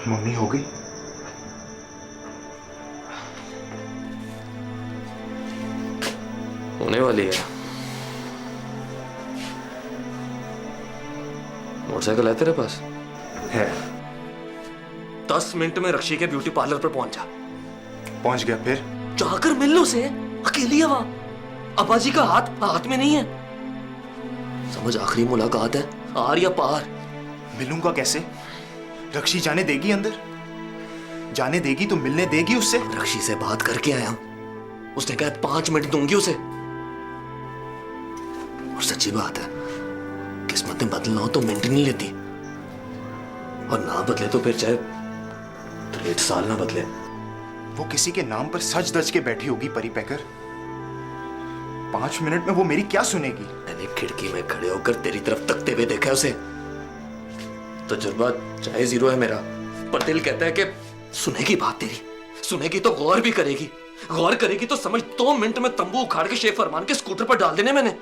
Mummy हो गई? होने वाली है। मोटरसाइकिल है तेरे पास? है। 10 मिनट में रक्षी के ब्यूटी पार्लर पर पहुंच जा। पहुंच गया। फिर जाकर मिल लो से, अकेली है वहां। अब्बाजी का हाथ हाथ में नहीं है। समझ, आखिरी मुलाकात है, आर या पार। मिलूंगा कैसे? रक्षी जाने देगी अंदर? जाने देगी तो मिलने देगी उससे? रक्षी से बात करके आया हूं, उसने कहा 5 मिनट दूंगी उसे। और सच्ची बात है, किस्मतें बदलना हो तो मिनट नहीं लेती, और ना बदले तो फिर चाहे 1.5 साल ना बदले। वो किसी के नाम पर सज धज के बैठी होगी परी पैकर। 5 मिनट में वो मेरी क्या सुनेगी? मैंने खिड़की में खड़े होकर तेरी तरफ तकते हुए देखा है उसे। तजुर्बा चाहे 0 है मेरा, पर दिल कहता है कि सुनेगी बात तेरी, सुनेगी तो गौर भी करेगी। गौर करेगी तो समझ 2 मिनट में तंबू उखाड़ के शेफ फरमान के स्कूटर पर डाल देने मैंने।